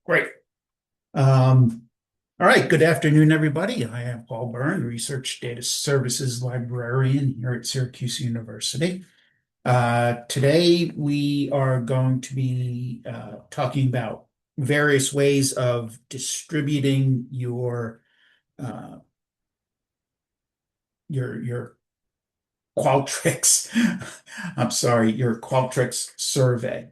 Great. All right. Good afternoon, everybody. I am Paul Byrne, Research Data Services Librarian here at Syracuse University. Today, we are going to be talking about various ways of distributing uh, your Qualtrics. I'm sorry, your Qualtrics survey.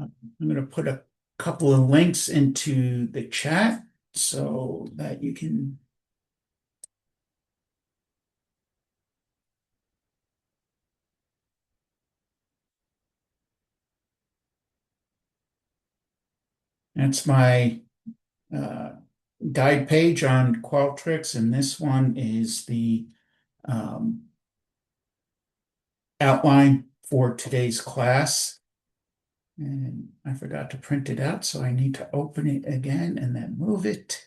I'm going to put a couple of links into the chat so that you can. That's my uh, guide page on Qualtrics, and this one is the um, outline for today's class. And I forgot to print it out, so I need to open it again and then move it.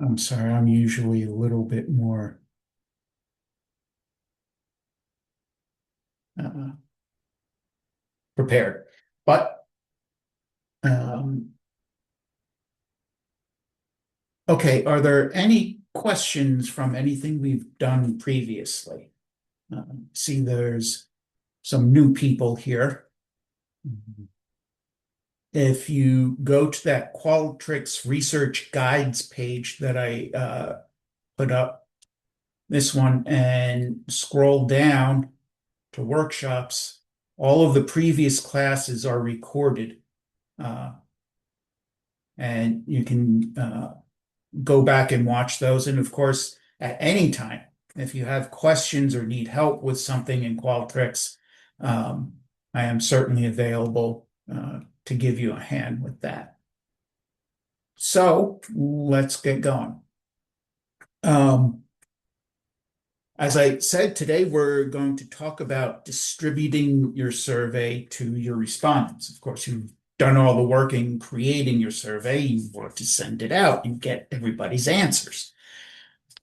I'm sorry, I'm usually a little bit more uh, prepared. But um, okay, are there any questions from anything we've done previously? See, there's some new people here. If you go to that Qualtrics research guides page that I put up, this one, and scroll down to workshops, all of the previous classes are recorded. Uh, and you can go back and watch those. And of course, at any time, if you have questions or need help with something in Qualtrics, I am certainly available to give you a hand with that. So let's get going. Um, as I said, today we're going to talk about distributing your survey to your respondents. Of course, you've done all the work in creating your survey. You want to send it out and get everybody's answers.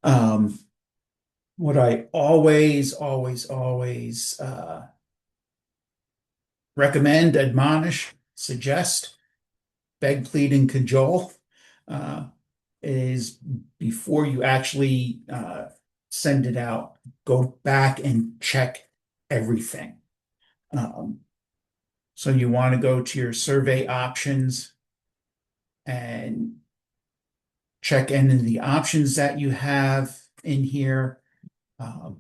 What I always recommend, admonish, suggest, beg, plead, and cajole uh, is before you actually send it out, go back and check everything. Um, so you want to go to your survey options and check any of the options that you have in here. Um,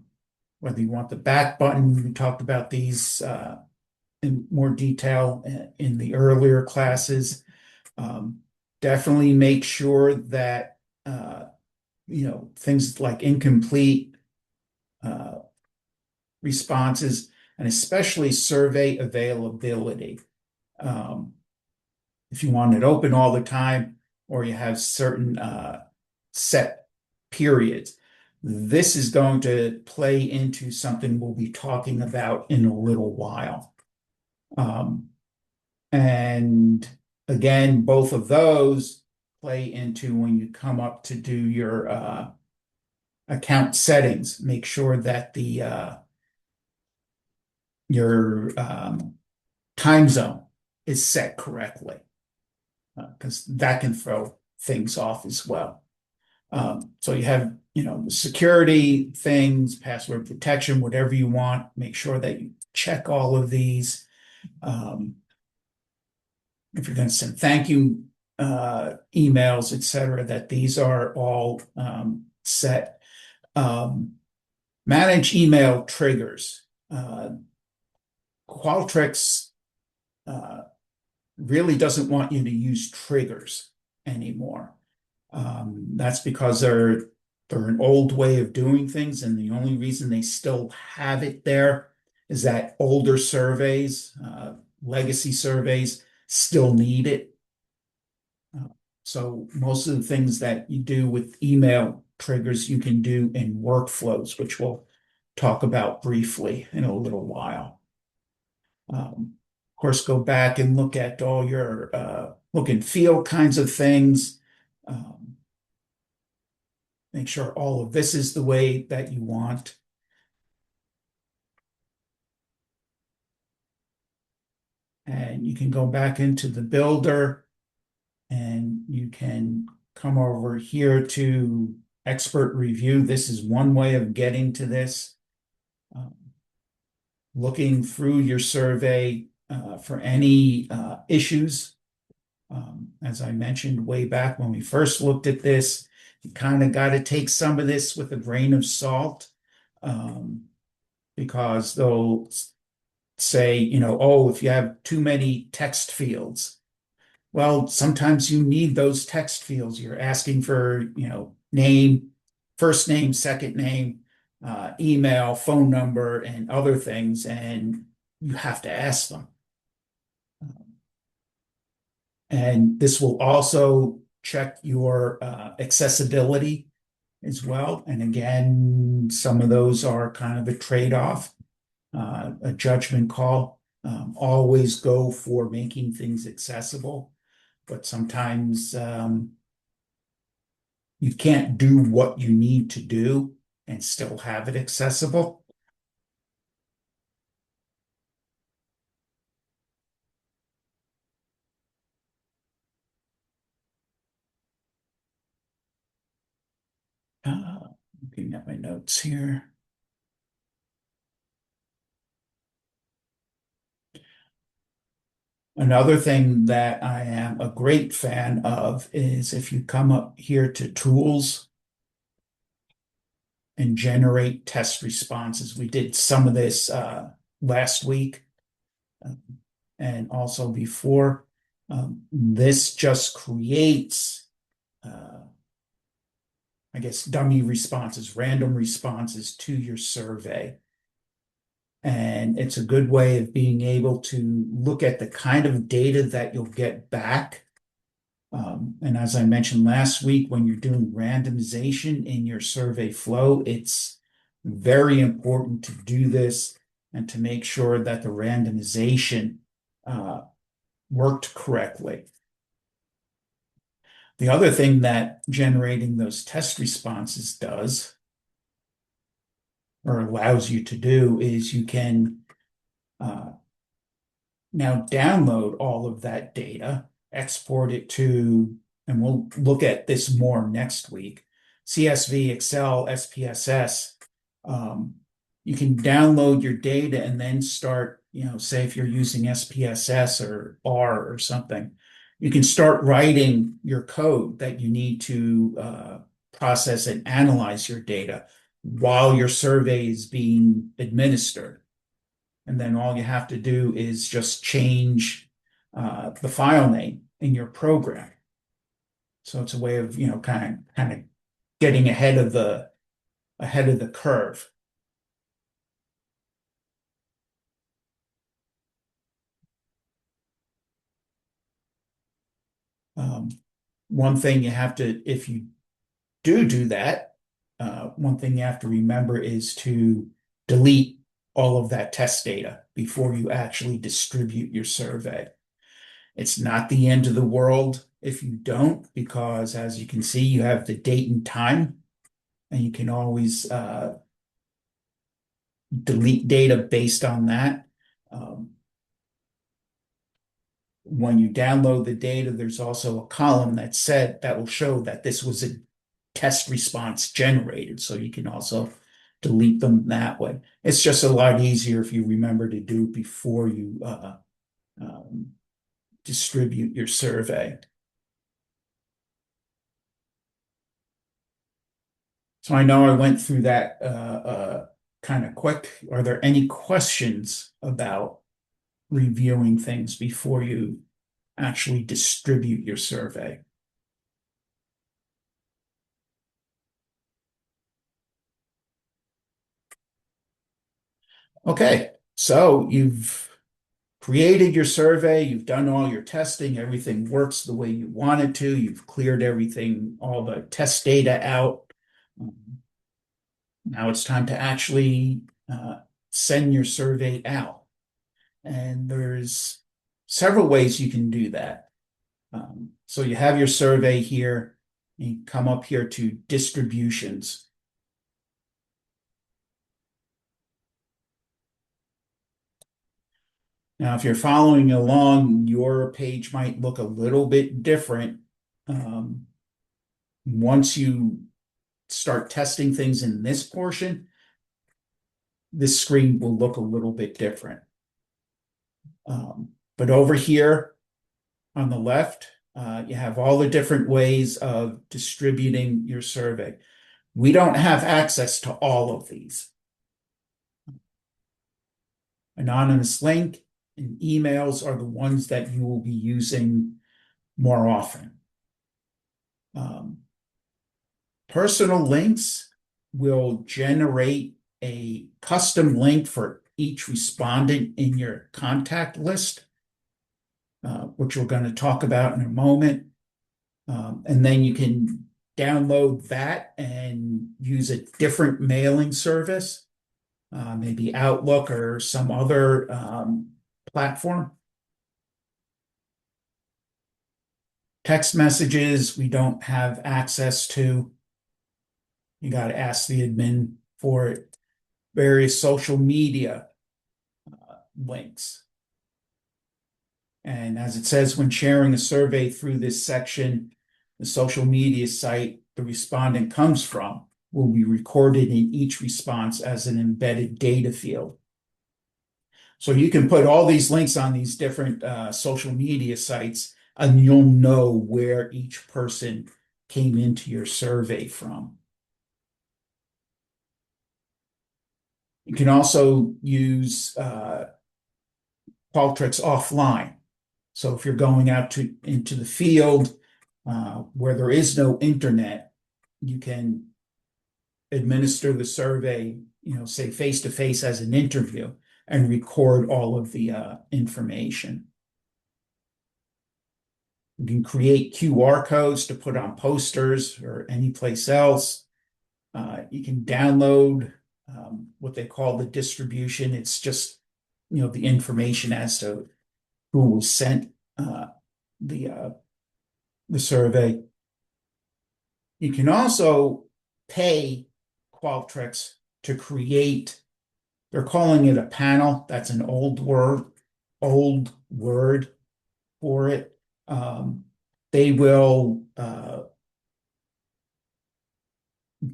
whether you want the back button, we talked about these in more detail in the earlier classes. Um, Definitely make sure that things like incomplete uh, responses and especially survey availability. Um, if you want it open all the time or you have certain set periods, this is going to play into something we'll be talking about in a little while. And again, both of those play into when you come up to do your account settings. Make sure that the your time zone is set correctly, because that can throw things off as well. So you have, the security things, password protection, whatever you want. Make sure that you check all of these. If you're going to send thank you emails, etc., that these are all set. Manage email triggers. Qualtrics really doesn't want you to use triggers anymore. That's because they're an old way of doing things, and the only reason they still have it there is that older surveys, legacy surveys, still need it. So most of the things that you do with email triggers you can do in workflows, which we'll talk about briefly in a little while. Of course, go back and look at all your look and feel kinds of things. Um, Make sure all of this is the way that you want. And you can go back into the builder and you can come over here to expert review. This is one way of getting to this. Um, Looking through your survey for any issues. As I mentioned way back when we first looked at this, you kind of got to take some of this with a grain of salt um, because they'll say, oh, if you have too many text fields, well, sometimes you need those text fields. You're asking for, name, first name, second name, email, phone number, and other things, and you have to ask them. And this will also check your accessibility as well. And again, some of those are kind of a trade-off, a judgment call. Always go for making things accessible, but sometimes you can't do what you need to do and still have it accessible. Looking at my notes here. Another thing that I am a great fan of is if you come up here to tools and generate test responses. We did some of this last week and also before. This just creates, I guess, dummy responses, random responses to your survey. And it's a good way of being able to look at the kind of data that you'll get back. And as I mentioned last week, when you're doing randomization in your survey flow, it's very important to do this and to make sure that the randomization worked correctly. The other thing that generating those test responses does, or allows you to do, is you can now download all of that data, export it to, and we'll look at this more next week, CSV, Excel, SPSS. You can download your data and then start, say if you're using SPSS or R or something, you can start writing your code that you need to process and analyze your data while your survey is being administered. And then all you have to do is just change the file name in your program. So it's a way of, kind of getting ahead of the curve. Um, One thing you have to, if you do that, one thing you have to remember is to delete all of that test data before you actually distribute your survey. It's not the end of the world if you don't, because as you can see, you have the date and time, and you can always delete data based on that. When you download the data, there's also a column that will show that this was a test response generated, so you can also delete them that way. It's just a lot easier if you remember to do before you um, distribute your survey. So I know I went through that kind of quick. Are there any questions about reviewing things before you actually distribute your survey? Okay, so you've created your survey, you've done all your testing, everything works the way you want it to, you've cleared everything, all the test data out. Now it's time to actually send your survey out. And there's several ways you can do that. So you have your survey here, you come up here to distributions. Now, if you're following along, your page might look a little bit different. Once you start testing things in this portion, this screen will look a little bit different. But over here on the left, you have all the different ways of distributing your survey. We don't have access to all of these. Anonymous link and emails are the ones that you will be using more often. Personal links will generate a custom link for each respondent in your contact list, which we're going to talk about in a moment. And then you can download that and use a different mailing service, maybe Outlook or some other platform. Text messages, we don't have access to. You got to ask the admin for it. Various social media links. And as it says, when sharing a survey through this section, the social media site the respondent comes from will be recorded in each response as an embedded data field. So you can put all these links on these different social media sites, and you'll know where each person came into your survey from. You can also use Qualtrics offline. So if you're going out into the field where there is no internet, you can administer the survey, say face-to-face as an interview and record all of the information. You can create QR codes to put on posters or any place else. You can download what they call the distribution. It's just, the information as to who was sent the survey. You can also pay Qualtrics to create, they're calling it a panel. That's an old word for it. They will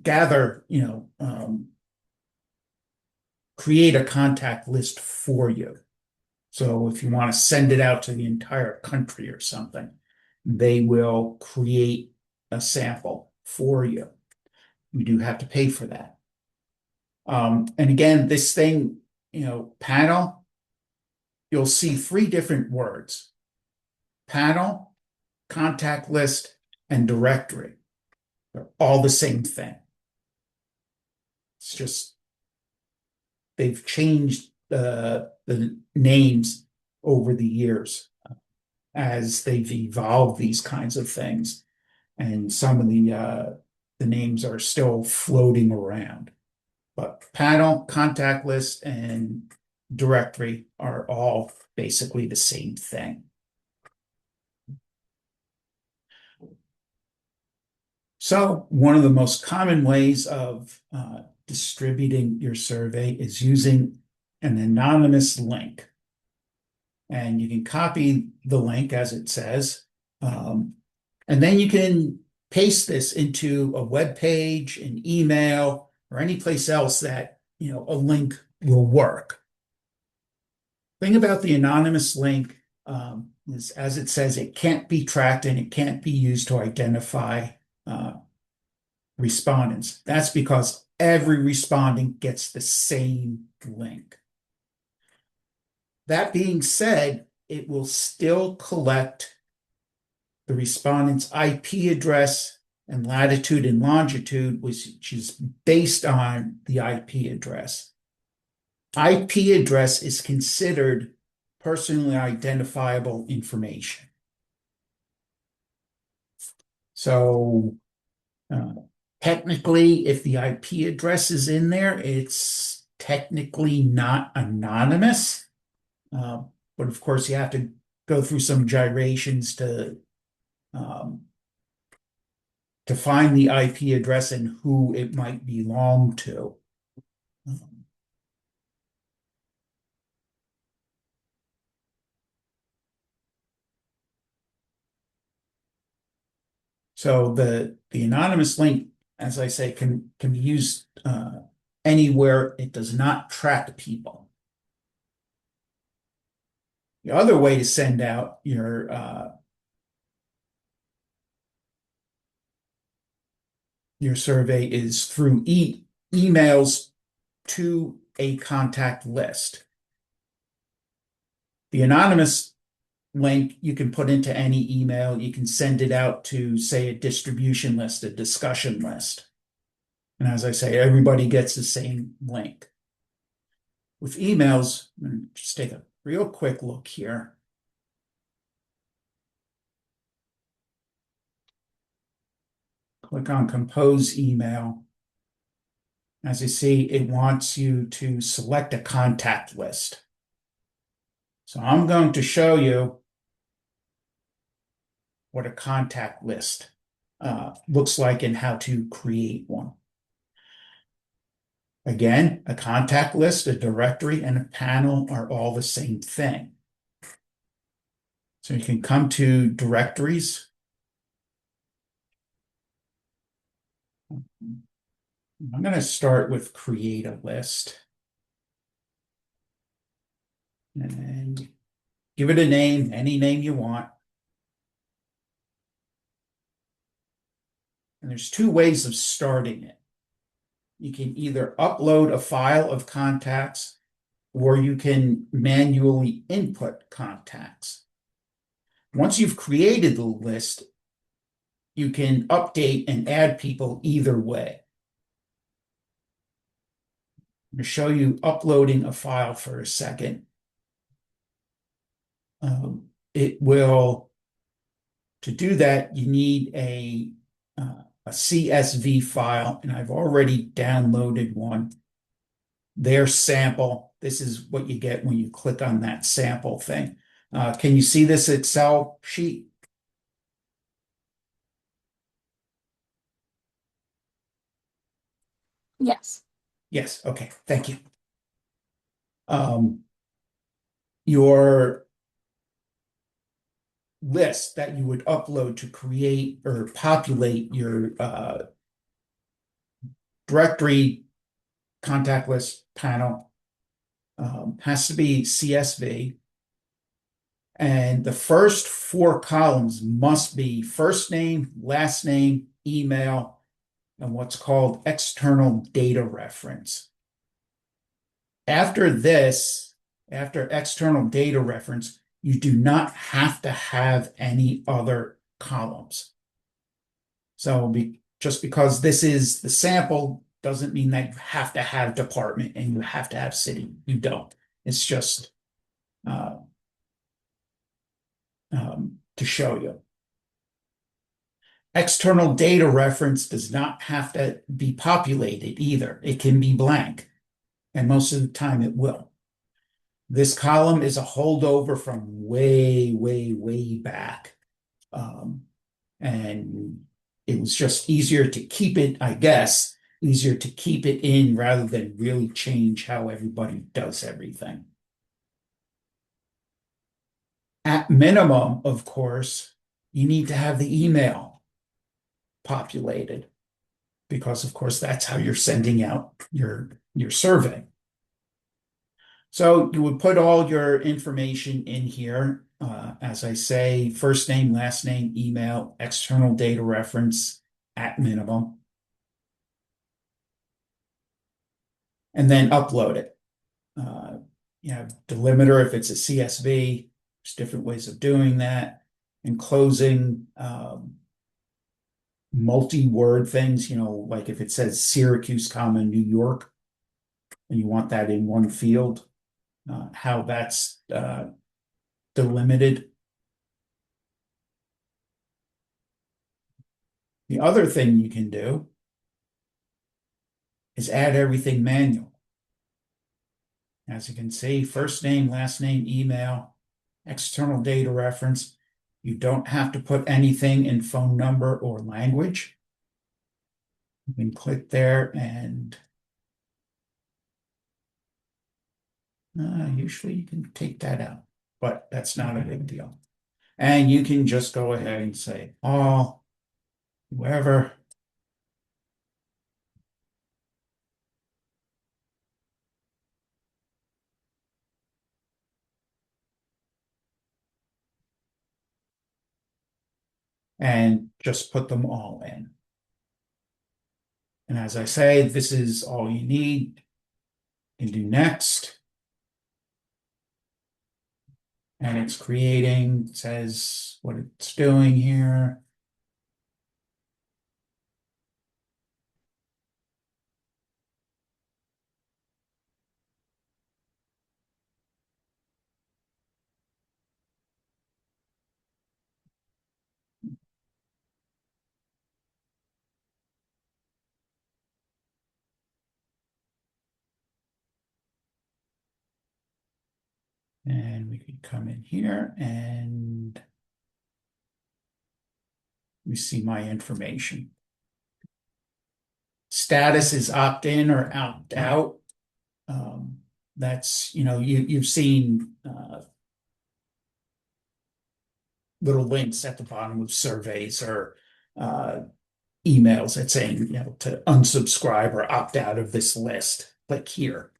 gather, create a contact list for you. So if you want to send it out to the entire country or something, they will create a sample for you. You do have to pay for that. And again, this thing, panel, you'll see 3 different words: panel, contact list, and directory. They're all the same thing. It's just they've changed the names over the years as they've evolved these kinds of things, and some of the names are still floating around. But panel, contact list, and directory are all basically the same thing. So one of the most common ways of distributing your survey is using an anonymous link. And you can copy the link as it says, and then you can paste this into a web page, an email, or any place else that a link will work. Thing about the anonymous link is, as it says, it can't be tracked and it can't be used to identify respondents. That's because every respondent gets the same link. That being said, it will still collect the respondent's IP address and latitude and longitude, which is based on the IP address. IP address is considered personally identifiable information. So Technically, if the IP address is in there, it's technically not anonymous. Uh, but of course, you have to go through some gyrations um, to find the IP address and who it might belong to. Um, So the anonymous link, as I say, can be used anywhere. It does not track people. The other way to send out your survey is through emails to a contact list. The anonymous link you can put into any email. You can send it out to, say, a distribution list, a discussion list. And as I say, everybody gets the same link. With emails, just take a real quick look here. Click on Compose Email. As you see, it wants you to select a contact list. So I'm going to show you what a contact list looks like and how to create one. Again, a contact list, a directory, and a panel are all the same thing. So you can come to directories. I'm going to start with create a list and give it a name, any name you want. And there's two ways of starting it. You can either upload a file of contacts or you can manually input contacts. Once you've created the list, you can update and add people either way. I'm going to show you uploading a file for a second. It will, to do that, you need a CSV file, and I've already downloaded one. Their sample. This is what you get when you click on that sample thing. Can you see this Excel sheet? Yes. Yes, okay, thank you. Your list that you would upload to create or populate your directory contact list panel has to be CSV. And the first four columns must be first name, last name, email, and what's called external data reference. After this, after external data reference, you do not have to have any other columns. So just because this is the sample doesn't mean that you have to have department and you have to have city. You don't. It's just to show you. External data reference does not have to be populated either. It can be blank, and most of the time it will. This column is a holdover from way, way, way back. And it was just easier to keep it, I guess, easier to keep it in rather than really change how everybody does everything. At minimum, of course, you need to have the email populated because, of course, that's how you're sending out your survey. So you would put all your information in here. As I say, first name, last name, email, external data reference at minimum. And then upload it. You have delimiter if it's a CSV. There's different ways of doing that. Enclosing multi-word things, like if it says Syracuse, comma, New York, and you want that in one field, how that's delimited. The other thing you can do is add everything manual. As you can see, first name, last name, email, external data reference. You don't have to put anything in phone number or language. You can click there and usually you can take that out, but that's not a big deal. And you can just go ahead and say all, whoever. And just put them all in. And as I say, this is all you need. You can do next. And it's creating, it says what it's doing here. And we could come in here and we see my information. Status is opt in or opt out. That's, you've seen little links at the bottom of surveys or emails that saying, to unsubscribe or opt out of this list. Click here.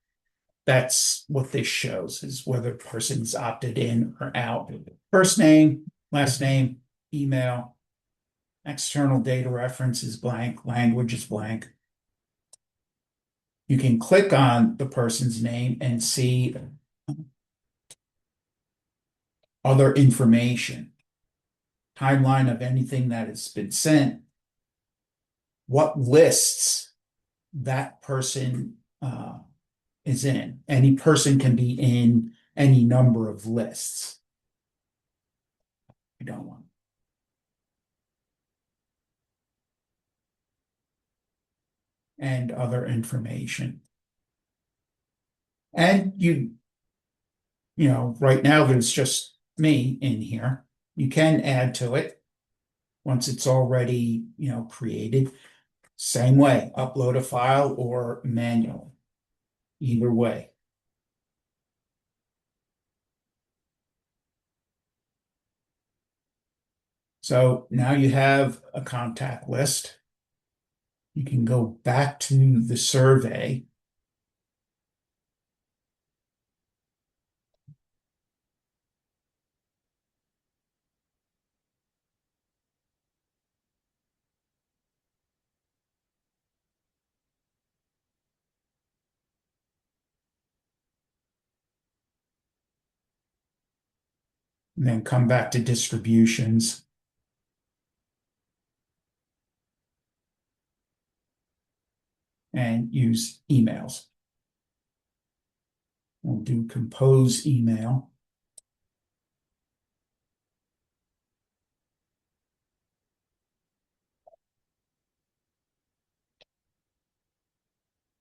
That's what this shows, is whether the person's opted in or out. First name, last name, email, external data reference is blank, language is blank. You can click on the person's name and see other information, timeline of anything that has been sent, what lists that person is in. Any person can be in any number of lists. I don't want. And other information. And right now there's just me in here. You can add to it once it's already, created. Same way, upload a file or manual. Either way. So now you have a contact list. You can go back to the survey. And then come back to distributions. And use emails. We'll do compose email.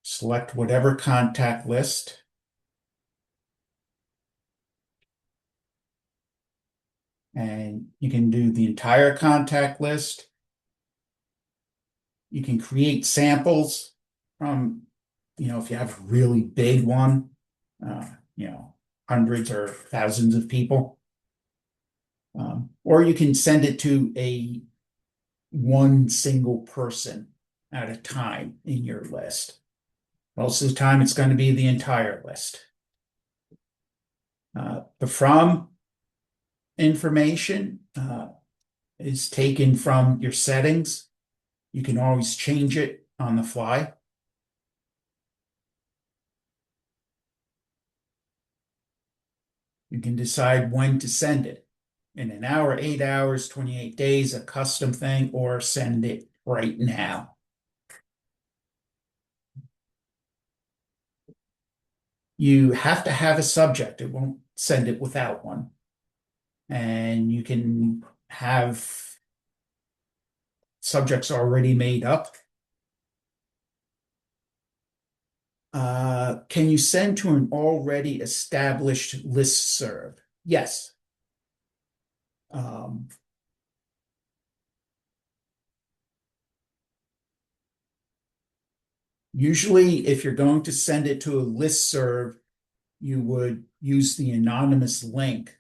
Select whatever contact list. And you can do the entire contact list. You can create samples from, if you have a really big one, hundreds or thousands of people. Or you can send it to one single person at a time in your list. Most of the time, it's going to be the entire list. The from information is taken from your settings. You can always change it on the fly. You can decide when to send it. In an hour, 8 hours, 28 days, a custom thing, or send it right now. You have to have a subject. It won't send it without one. And you can have subjects already made up. Can you send to an already established listserv? Yes. Um, Usually, if you're going to send it to a listserv, you would use the anonymous link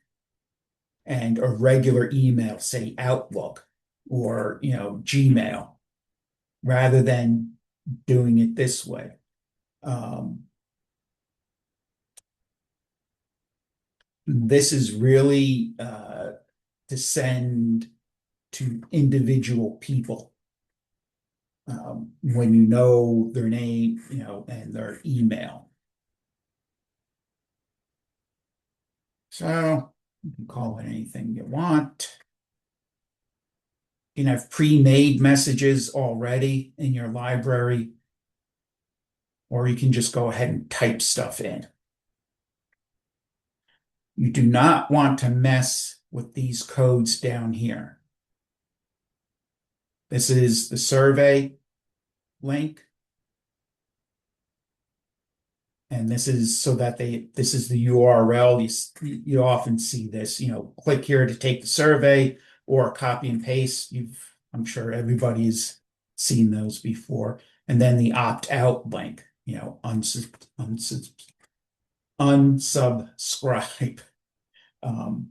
and a regular email, say Outlook or Gmail, rather than doing it this way. Um, this is really to send to individual people when you know their name, and their email. So you can call it anything you want. You can have pre-made messages already in your library, or you can just go ahead and type stuff in. You do not want to mess with these codes down here. This is the survey link. And this is so that this is the URL. You often see this, click here to take the survey or copy and paste. I'm sure everybody's seen those before. And then the opt out link, unsubscribe. Um,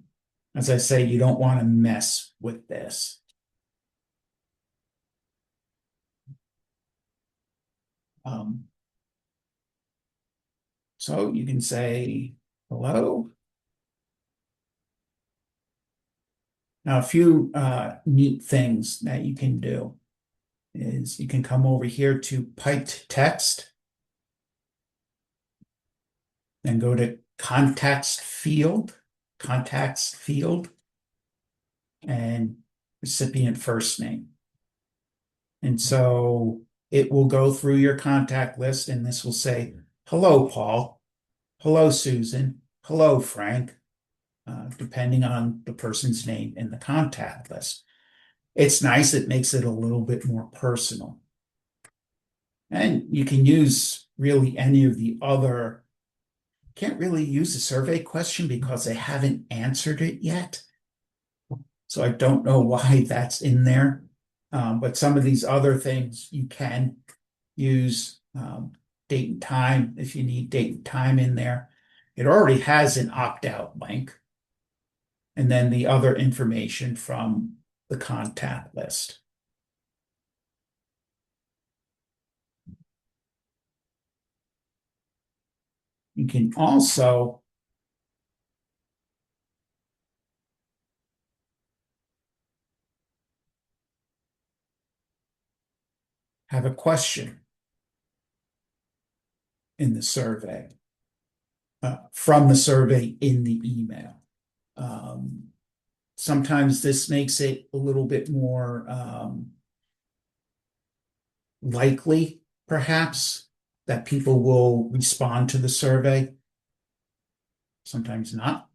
as I say, you don't want to mess with this. Um, so you can say hello. Now, a few neat things that you can do is you can come over here to piped text and go to contacts field, and recipient first name. And so it will go through your contact list, and this will say, hello, Paul. Hello, Susan. Hello, Frank, depending on the person's name in the contact list. It's nice. It makes it a little bit more personal. And you can use really any of the other, can't really use a survey question because they haven't answered it yet. So I don't know why that's in there. But some of these other things you can use date and time if you need date and time in there. It already has an opt-out link. And then the other information from the contact list. You can also have a question in the survey, from the survey in the email. Sometimes this makes it a little bit more likely, perhaps, that people will respond to the survey. Sometimes not.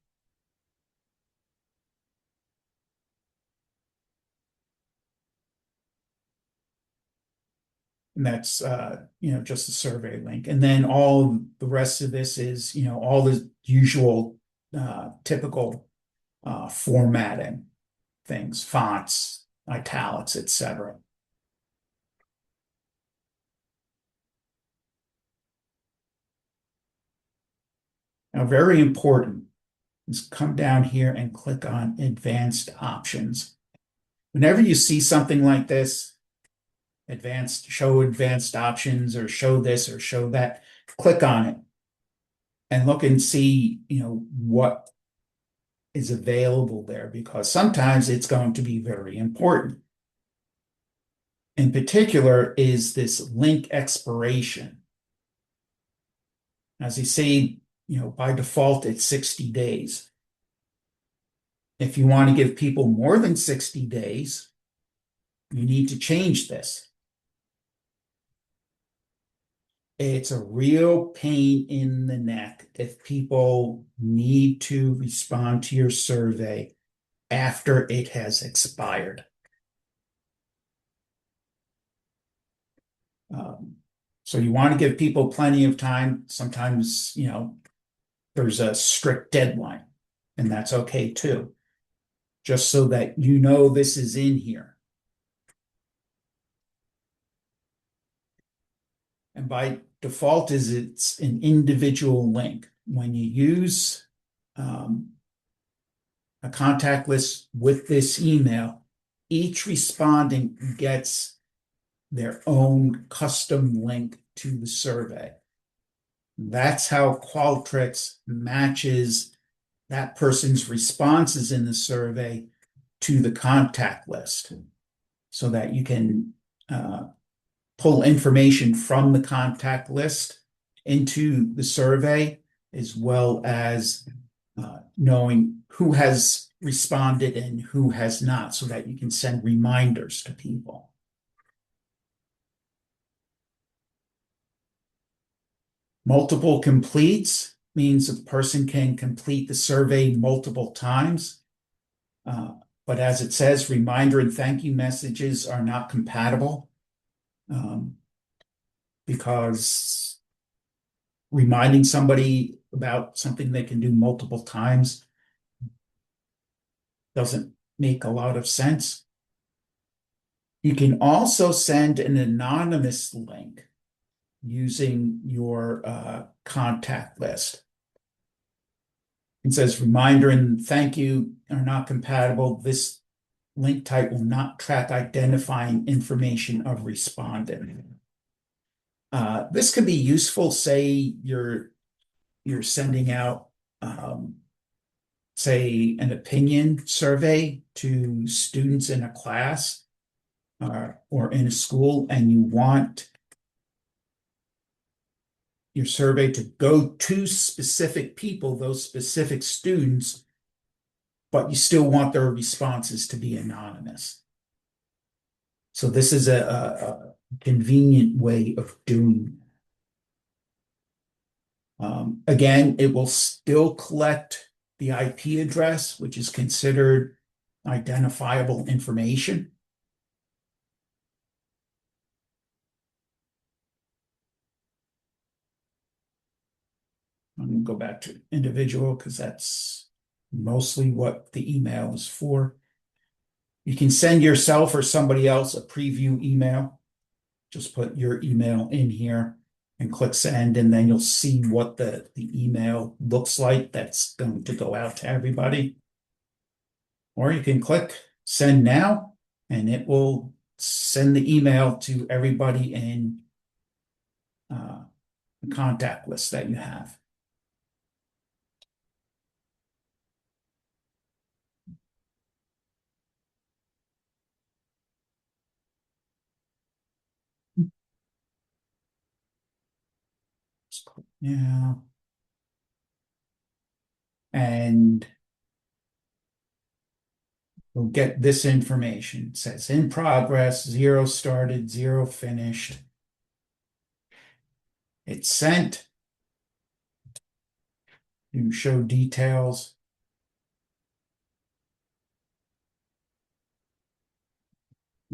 And that's just the survey link. And then all the rest of this is all the usual typical formatting things, fonts, italics, etc. Now, very important is come down here and click on advanced options. Whenever you see something like this, show advanced options or show this or show that, click on it and look and see, what is available there, because sometimes it's going to be very important. In particular is this link expiration. As you see, by default, it's 60 days. If you want to give people more than 60 days, you need to change this. It's a real pain in the neck if people need to respond to your survey after it has expired. So you want to give people plenty of time. Sometimes, there's a strict deadline, and that's okay too, just so that you know this is in here. And by default it's an individual link. When you use a contact list with this email, each respondent gets their own custom link to the survey. That's how Qualtrics matches that person's responses in the survey to the contact list, so that you can pull information from the contact list into the survey, as well as knowing who has responded and who has not, so that you can send reminders to people. Multiple completes means a person can complete the survey multiple times. But as it says, reminder and thank you messages are not compatible, because reminding somebody about something they can do multiple times doesn't make a lot of sense. You can also send an anonymous link using your contact list. It says reminder and thank you are not compatible. This link type will not track identifying information of respondent. This could be useful, say you're sending out say an opinion survey to students in a class or in a school, and you want your survey to go to specific people, those specific students, but you still want their responses to be anonymous. So this is a convenient way of doing that. Again, it will still collect the IP address, which is considered identifiable information. I'm going to go back to individual because that's mostly what the email is for. You can send yourself or somebody else a preview email. Just put your email in here and click send, and then you'll see what the email looks like that's going to go out to everybody. Or you can click send now, and it will send the email to everybody in the contact list that you have. Yeah. And we'll get this information. It says in progress, 0 started, 0 finished. It's sent. You show details.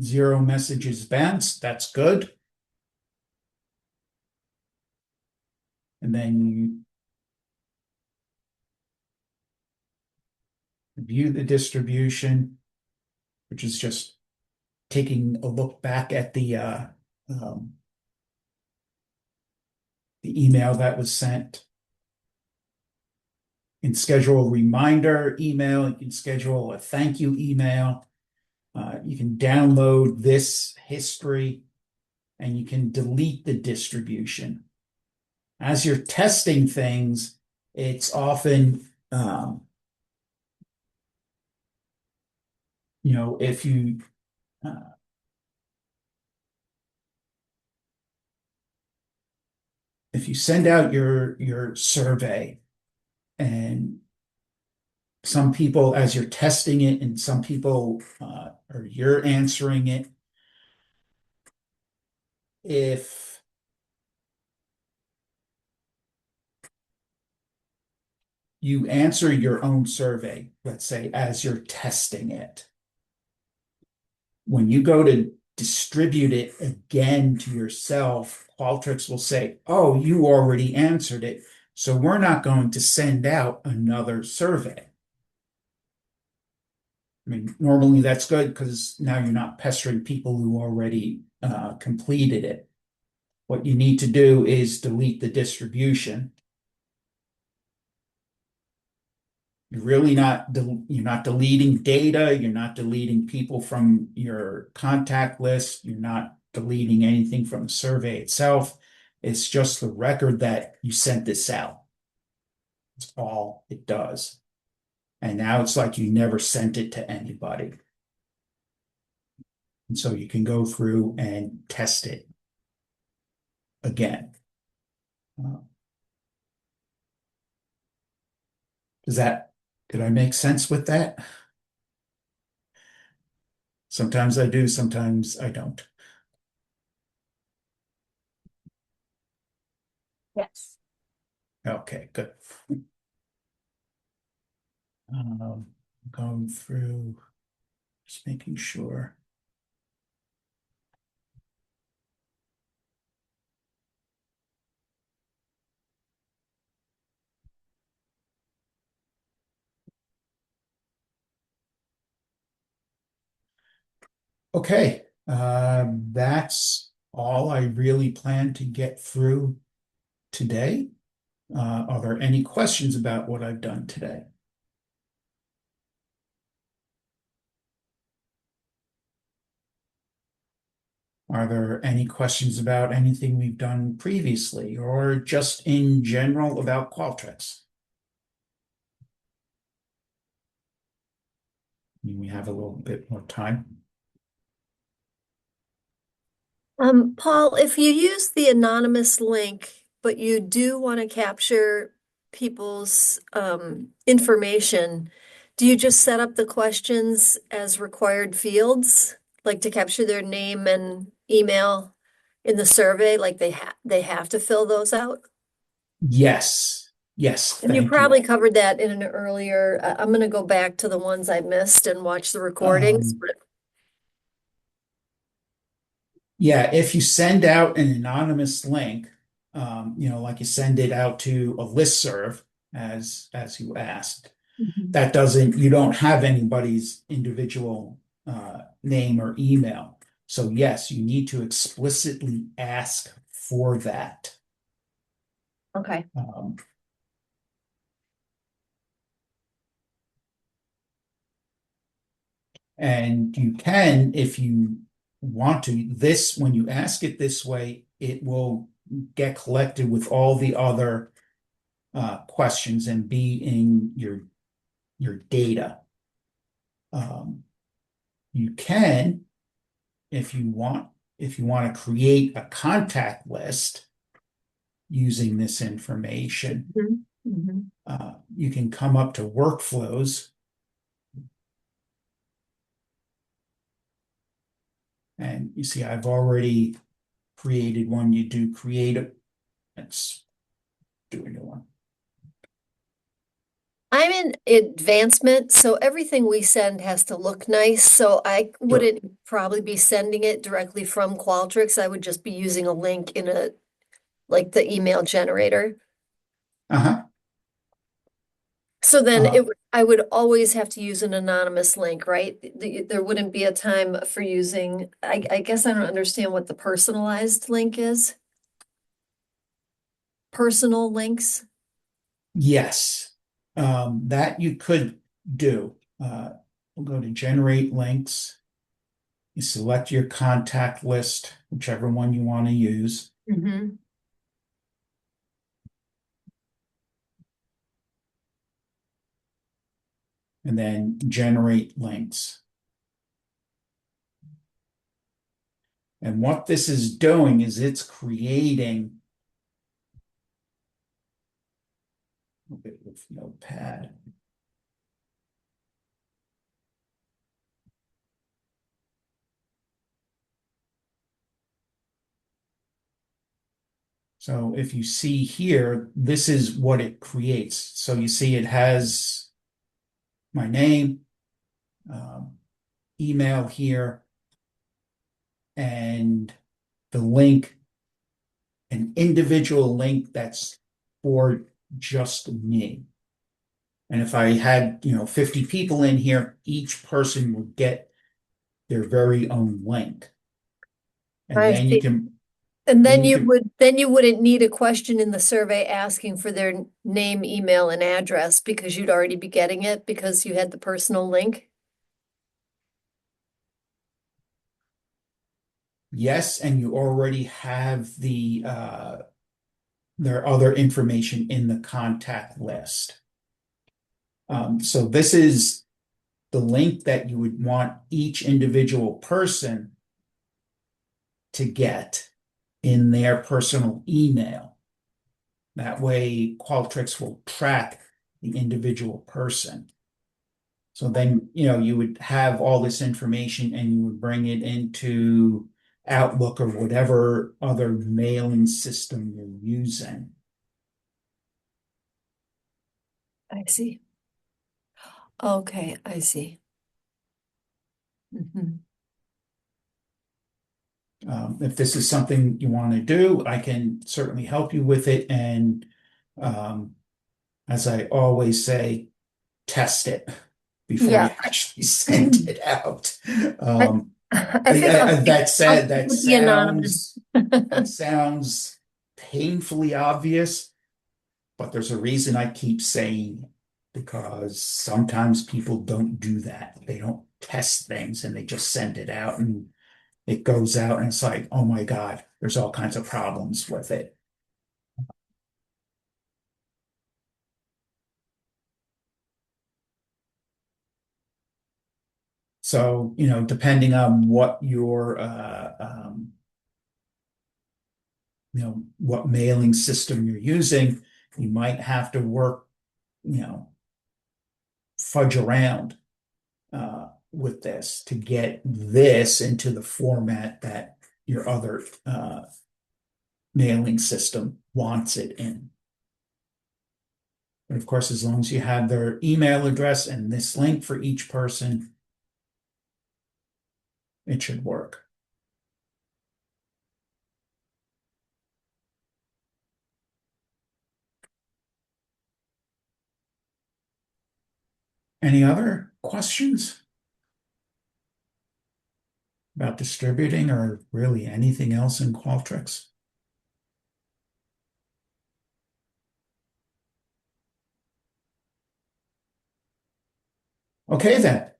0 messages bounced. That's good. And then you view the distribution, which is just taking a look back at the email that was sent. You can schedule a reminder email. You can schedule a thank you email. You can download this history, and you can delete the distribution. As you're testing things, it's often, if you send out your survey, and some people, as you're testing it, and some people or you're answering it, if you answer your own survey, let's say, as you're testing it, when you go to distribute it again to yourself, Qualtrics will say, oh, you already answered it, so we're not going to send out another survey. I mean, normally that's good because now you're not pestering people who already completed it. What you need to do is delete the distribution. You're not deleting data, you're not deleting people from your contact list, you're not deleting anything from the survey itself. It's just the record that you sent this out. That's all it does. And now it's like you never sent it to anybody. And so you can go through and test it again. Uh, Does that, did I make sense with that? Sometimes I do, sometimes I don't. Yes. Okay, good. Going through, just making sure. Okay, that's all I really plan to get through today. Are there any questions about what I've done today? Are there any questions about anything we've done previously or just in general about Qualtrics? We have a little bit more time. Paul, if you use the anonymous link, but you do want to capture people's information, do you just set up the questions as required fields, like to capture their name and email in the survey, like they have to fill those out? Yes, yes, And you thank you. probably covered that in an earlier, I'm going to go back to the ones I missed and watch the recordings. Um, Yeah, if you send out an anonymous link, like you send it out to a listserv, as you asked, Mhm. you don't have anybody's individual name or email. So yes, you need to explicitly ask for that. Okay. Um, and you can, if you want to, when you ask it this way, it will get collected with all the other questions and be in your data. You can, if you want, if you want to create a contact list using this information, Mhm. Mhm. you can come up to workflows and you see I've already created one. You do create it. Let's do a new one. I'm in advancement, so everything we send has to look nice. So I Sure. wouldn't probably be sending it directly from Qualtrics. I would just be using a link in like the email generator. Uh-huh. So then Uh, I would always have to use an anonymous link, right? There wouldn't be a time for using, I guess I don't understand what the personalized link is. Personal links. yes. That you could do. We'll go to generate links. You select your contact list, whichever one you want to use. Mm-hmm. And then generate links. And what this is doing is it's creating a bit with Notepad. So if you see here, this is what it creates. So you see it has my name, um, email here, and the link, an individual link that's for just me. And if I had, 50 people in here, each person would get their very own link. And I then you see. can, And then then you can, you wouldn't need a question in the survey asking for their name, email, and address because you'd already be getting it because you had the personal link. yes, and you already have their other information in the contact list. So this is the link that you would want each individual person to get in their personal email. That way, Qualtrics will track the individual person. So then, you would have all this information and you would bring it into Outlook or whatever other mailing system you're using. I see. Okay, I see. Mhm. If this is something you want to do, I can certainly help you with it. And um, as I always say, test it before Yeah. you actually send it out. I, Um, I think that I'll said, stick with the anonymous. that sounds painfully obvious, but there's a reason I keep saying it, because sometimes people don't do that. They don't test things and they just send it out and it goes out and it's like, oh my God, there's all kinds of problems with it. So, depending on what your what mailing system you're using, you might have to work, you know, fudge around with this to get this into the format that your other mailing system wants it in. But of course, as long as you have their email address and this link for each person, it should work. Any other questions about distributing or really anything else in Qualtrics? Okay, then.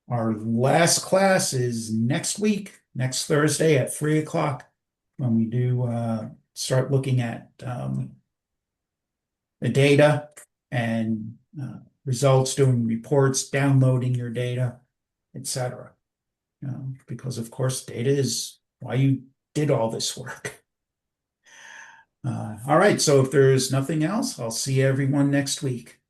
Our last class is next week, next Thursday at 3 o'clock, when we do start looking at the data and results, doing reports, downloading your data, etc. Because of course, data is why you did all this work. All right, so if there's nothing else, I'll see everyone next week.